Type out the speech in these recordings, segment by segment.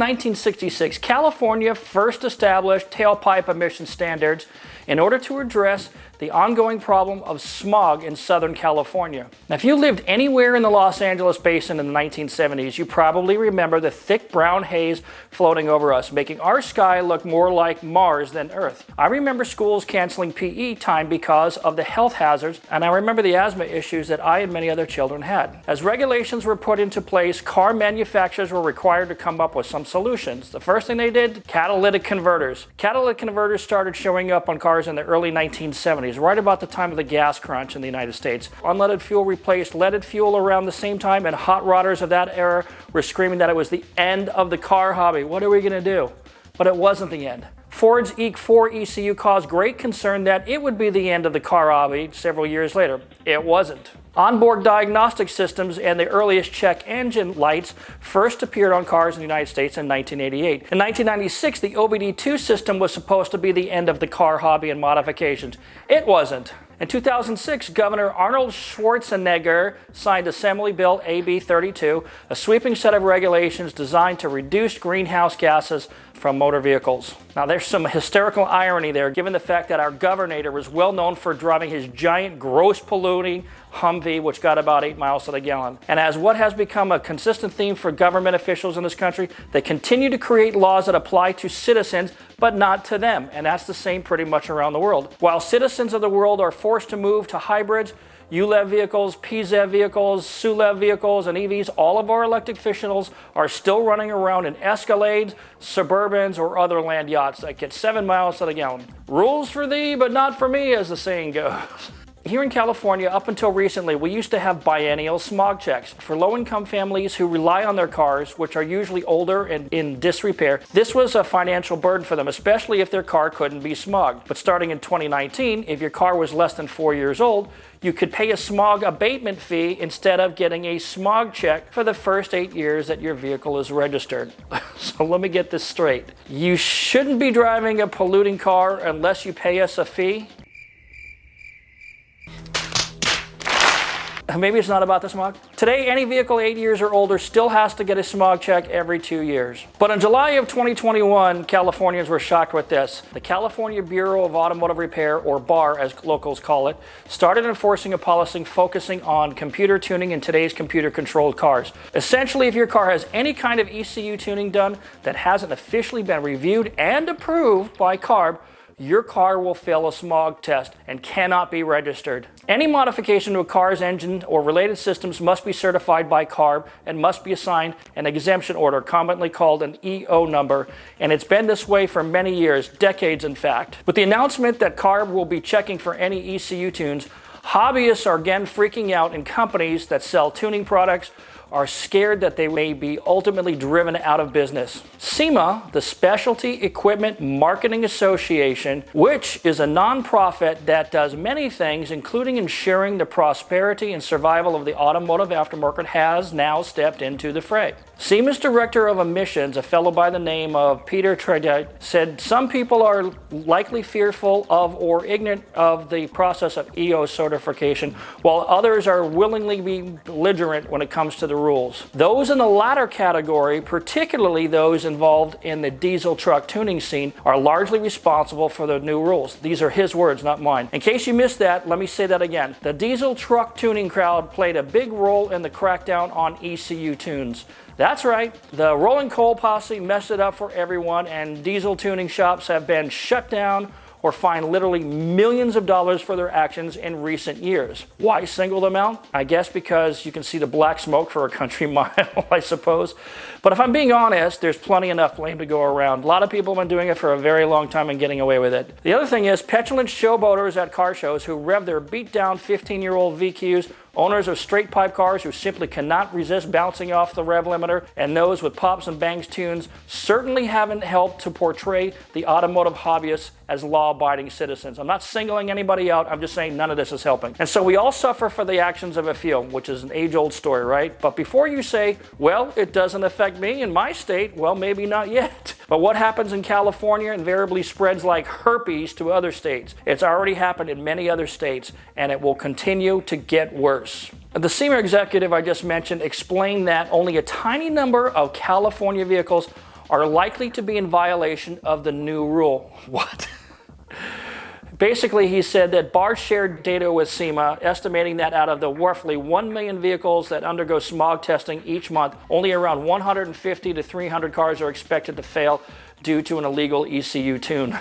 1966, California first established tailpipe emission standards in order to address the ongoing problem of smog in Southern California. Now, if you lived anywhere in the Los Angeles basin in the 1970s, you probably remember the thick brown haze floating over us, making our sky look more like Mars than Earth. I remember schools canceling PE time because of the health hazards, and I remember the asthma issues that I and many other children had. As regulations were put into place, car manufacturers were required to come up with some solutions. The first thing they did, catalytic converters. Catalytic converters started showing up on cars in the early 1970s. Right about the time of the gas crunch in the United States. Unleaded fuel replaced leaded fuel around the same time, and hot rodders of that era were screaming that it was the end of the car hobby. What are we going to do? But it wasn't the end. Ford's E4 ECU caused great concern that it would be the end of the car hobby several years later. It wasn't. Onboard diagnostic systems and the earliest check engine lights first appeared on cars in the United States in 1988. In 1996, the OBD2 system was supposed to be the end of the car hobby and modifications. It wasn't. In 2006, Governor Arnold Schwarzenegger signed Assembly Bill AB 32, a sweeping set of regulations designed to reduce greenhouse gases from motor vehicles. Now, there's some hysterical irony there, given the fact that our governor was well known for driving his giant, gross polluting Humvee, which got about 8 miles to the gallon. And as what has become a consistent theme for government officials in this country, they continue to create laws that apply to citizens, but not to them. And that's the same pretty much around the world. While citizens of the world are forced to move to hybrids, ULEV vehicles, PZEV vehicles, SULEV vehicles, and EVs, all of our electric officials are still running around in Escalades, Suburbans, or other land yachts that get 7 miles to the gallon. Rules for thee, but not for me, as the saying goes. Here in California, up until recently, we used to have biennial smog checks. For low-income families who rely on their cars, which are usually older and in disrepair, this was a financial burden for them, especially if their car couldn't be smogged. But starting in 2019, if your car was less than 4 years old, you could pay a smog abatement fee instead of getting a smog check for the first 8 years that your vehicle is registered. So let me get this straight. You shouldn't be driving a polluting car unless you pay us a fee. Maybe it's not about the smog. Today, any vehicle 8 years or older still has to get a smog check every 2 years. But in July of 2021, Californians were shocked with this. The California Bureau of Automotive Repair, or BAR as locals call it, started enforcing a policy focusing on computer tuning in today's computer-controlled cars. Essentially, if your car has any kind of ECU tuning done that hasn't officially been reviewed and approved by CARB, your car will fail a smog test and cannot be registered. Any modification to a car's engine or related systems must be certified by CARB and must be assigned an exemption order, commonly called an EO number, and it's been this way for many years, decades in fact. With the announcement that CARB will be checking for any ECU tunes, hobbyists are again freaking out, and companies that sell tuning products are scared that they may be ultimately driven out of business. SEMA, the Specialty Equipment Marketing Association, which is a nonprofit that does many things, including ensuring the prosperity and survival of the automotive aftermarket, has now stepped into the fray. SEMA's Director of Emissions, a fellow by the name of Peter Tredet, said some people are likely fearful of or ignorant of the process of EO certification, while others are willingly belligerent when it comes to the rules. Those in the latter category, particularly those involved in the diesel truck tuning scene, are largely responsible for the new rules. These are his words, not mine. In case you missed that, let me say that again. The diesel truck tuning crowd played a big role in the crackdown on ECU tunes. That's right, the Rolling Coal Posse messed it up for everyone, and diesel tuning shops have been shut down or fined literally millions of dollars for their actions in recent years. Why single them out? I guess because you can see the black smoke for a country mile, I suppose. But if I'm being honest, there's plenty enough blame to go around. A lot of people have been doing it for a very long time and getting away with it. The other thing is, petulant showboaters at car shows who rev their beat-down 15-year-old VQs, owners of straight pipe cars who simply cannot resist bouncing off the rev limiter, and those with pops and bangs tunes certainly haven't helped to portray the automotive hobbyists as law-abiding citizens. I'm not singling anybody out, I'm just saying none of this is helping. And so we all suffer for the actions of a few, which is an age-old story, right? But before you say, well, it doesn't affect me in my state, well, maybe not yet. But what happens in California invariably spreads like herpes to other states. It's already happened in many other states, and it will continue to get worse. The SEMA executive I just mentioned explained that only a tiny number of California vehicles are likely to be in violation of the new rule. What? Basically, he said that BAR shared data with SEMA, estimating that out of the roughly 1 million vehicles that undergo smog testing each month, only around 150 to 300 cars are expected to fail due to an illegal ECU tune.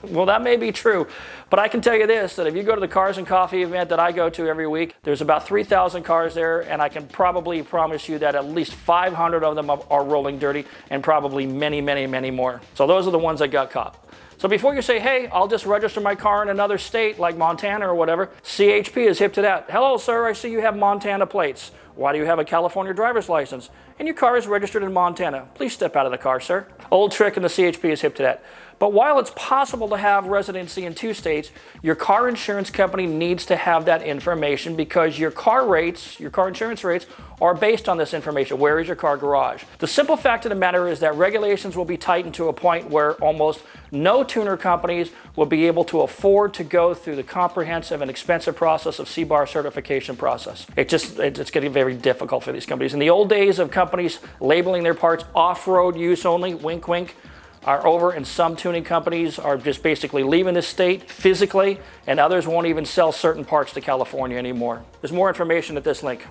Well, that may be true, but I can tell you this, that if you go to the Cars and Coffee event that I go to every week, there's about 3,000 cars there, and I can probably promise you that at least 500 of them are rolling dirty, and probably many, many, many more. So those are the ones that got caught. So before you say, hey, I'll just register my car in another state like Montana or whatever, CHP is hip to that. Hello, sir, I see you have Montana plates. Why do you have a California driver's license? And your car is registered in Montana. Please step out of the car, sir. Old trick, and the CHP is hip to that. But while it's possible to have residency in 2 states, your car insurance company needs to have that information because your car rates, your car insurance rates, are based on this information. Where is your car garage? The simple fact of the matter is that regulations will be tightened to a point where almost no tuner companies will be able to afford to go through the comprehensive and expensive process of CBAR certification process. It's getting very difficult for these companies. In the old days of companies labeling their parts off-road use only, wink, wink, are over, and some tuning companies are just basically leaving the state physically, and others won't even sell certain parts to California anymore. There's more information at this link.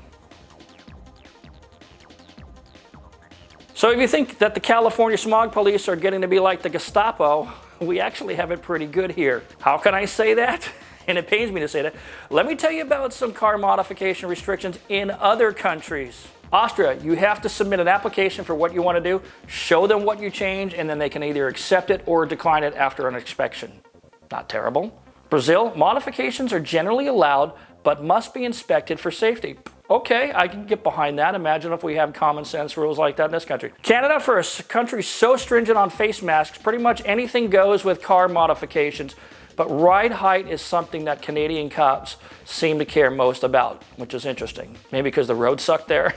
So if you think that the California smog police are getting to be like the Gestapo, we actually have it pretty good here. How can I say that? And it pains me to say that. Let me tell you about some car modification restrictions in other countries. Austria, you have to submit an application for what you want to do, show them what you change, and then they can either accept it or decline it after an inspection. Not terrible. Brazil, modifications are generally allowed, but must be inspected for safety. Okay, I can get behind that. Imagine if we have common sense rules like that in this country. Canada first, a country so stringent on face masks, pretty much anything goes with car modifications. But ride height is something that Canadian cops seem to care most about, which is interesting. Maybe because the roads suck there.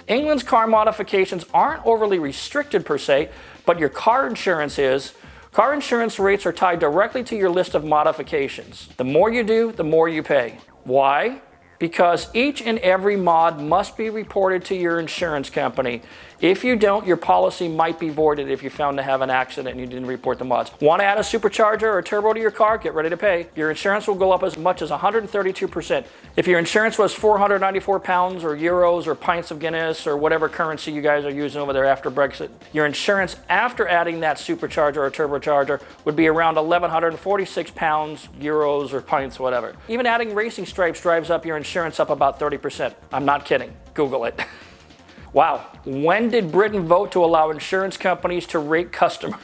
England's car modifications aren't overly restricted per se, but your car insurance is. Car insurance rates are tied directly to your list of modifications. The more you do, the more you pay. Why? Because each and every mod must be reported to your insurance company. If you don't, your policy might be voided if you're found to have an accident and you didn't report the mods. Want to add a supercharger or a turbo to your car? Get ready to pay. Your insurance will go up as much as 132%. If your insurance was 494 pounds or euros or pints of Guinness or whatever currency you guys are using over there after Brexit, your insurance after adding that supercharger or turbocharger would be around 1,146 pounds, euros, or pints, whatever. Even adding racing stripes drives up your insurance up about 30%. I'm not kidding. Google it. Wow, when did Britain vote to allow insurance companies to rate customers?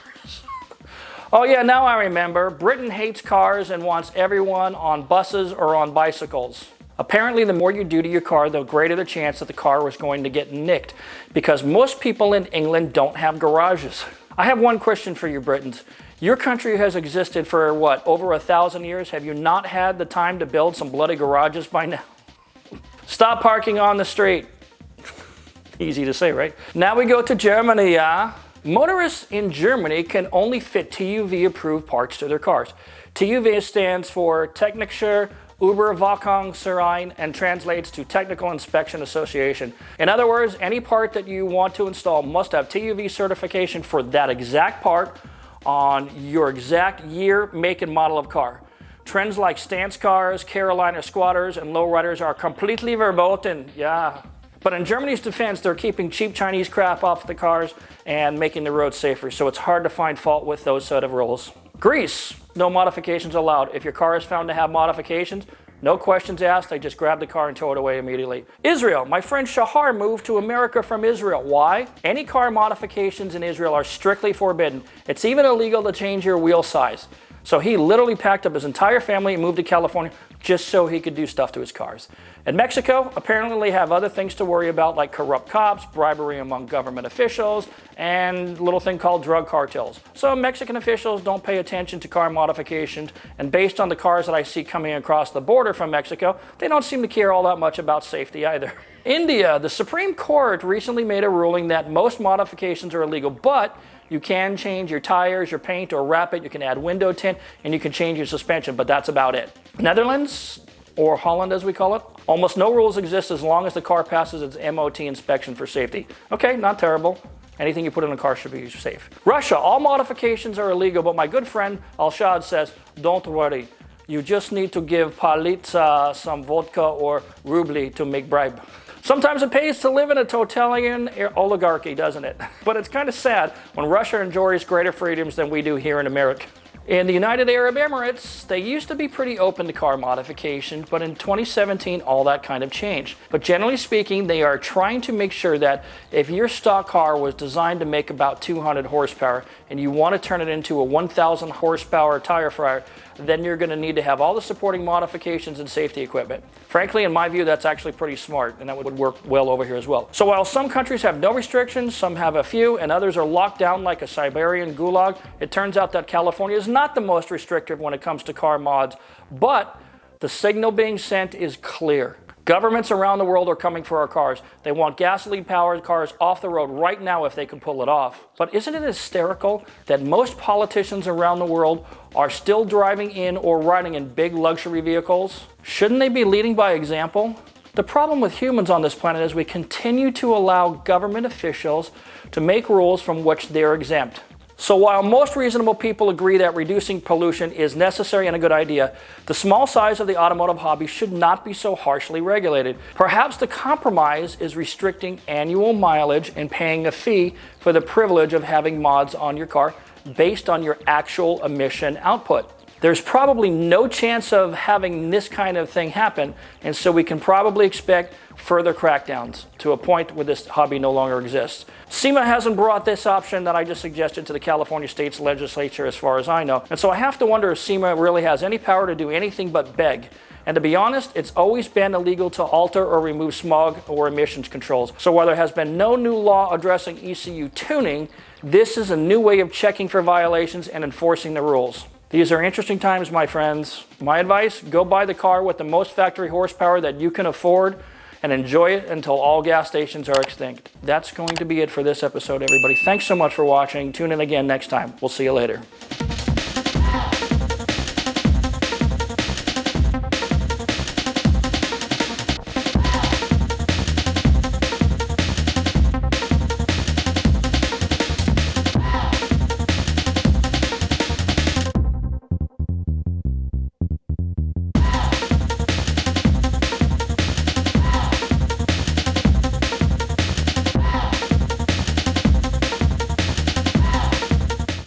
Oh yeah, now I remember. Britain hates cars and wants everyone on buses or on bicycles. Apparently, the more you do to your car, the greater the chance that the car was going to get nicked, because most people in England don't have garages. I have one question for you Britons. Your country has existed for what, over 1,000 years? Have you not had the time to build some bloody garages by now? Stop parking on the street. Easy to say, right? Now we go to Germany, Motorists in Germany can only fit TÜV-approved parts to their cars. TÜV stands for Technische Überwachungsverein and translates to Technical Inspection Association. In other words, any part that you want to install must have TÜV certification for that exact part on your exact year, make, and model of car. Trends like stance cars, Carolina squatters, and lowriders are completely verboten. Yeah. But in Germany's defense, they're keeping cheap Chinese crap off the cars and making the roads safer, so it's hard to find fault with those set of rules. Greece, no modifications allowed. If your car is found to have modifications, no questions asked, they just grab the car and tow it away immediately. Israel, my friend Shahar moved to America from Israel. Why? Any car modifications in Israel are strictly forbidden. It's even illegal to change your wheel size. So he literally packed up his entire family and moved to California just so he could do stuff to his cars. In Mexico, apparently they have other things to worry about like corrupt cops, bribery among government officials, and a little thing called drug cartels. So Mexican officials don't pay attention to car modifications, and based on the cars that I see coming across the border from Mexico, they don't seem to care all that much about safety either. India, the Supreme Court recently made a ruling that most modifications are illegal, but you can change your tires, your paint, or wrap it. You can add window tint, and you can change your suspension, but that's about it. Netherlands, or Holland as we call it, almost no rules exist as long as the car passes its MOT inspection for safety. Okay, not terrible. Anything you put in a car should be safe. Russia, all modifications are illegal, but my good friend Al-Shad says, don't worry. You just need to give Palitsa some vodka or rubli to make bribe. Sometimes it pays to live in a totalitarian oligarchy, doesn't it? But it's kind of sad when Russia enjoys greater freedoms than we do here in America. In the United Arab Emirates, they used to be pretty open to car modifications, but in 2017, all that kind of changed. But generally speaking, they are trying to make sure that if your stock car was designed to make about 200 horsepower and you want to turn it into a 1,000 horsepower tire fryer, then you're going to need to have all the supporting modifications and safety equipment. Frankly, in my view, that's actually pretty smart, and that would work well over here as well. So while some countries have no restrictions, some have a few, and others are locked down like a Siberian gulag, it turns out that California is not the most restrictive when it comes to car mods, but the signal being sent is clear. Governments around the world are coming for our cars. They want gasoline-powered cars off the road right now if they can pull it off. But isn't it hysterical that most politicians around the world are still driving in or riding in big luxury vehicles? Shouldn't they be leading by example? The problem with humans on this planet is we continue to allow government officials to make rules from which they're exempt. So while most reasonable people agree that reducing pollution is necessary and a good idea, the small size of the automotive hobby should not be so harshly regulated. Perhaps the compromise is restricting annual mileage and paying a fee for the privilege of having mods on your car based on your actual emission output. There's probably no chance of having this kind of thing happen, and so we can probably expect further crackdowns to a point where this hobby no longer exists. SEMA hasn't brought this option that I just suggested to the California State's legislature as far as I know, and so I have to wonder if SEMA really has any power to do anything but beg. And to be honest, it's always been illegal to alter or remove smog or emissions controls. So while there has been no new law addressing ECU tuning, this is a new way of checking for violations and enforcing the rules. These are interesting times, my friends. My advice, go buy the car with the most factory horsepower that you can afford and enjoy it until all gas stations are extinct. That's going to be it for this episode, everybody. Thanks so much for watching. Tune in again next time. We'll see you later.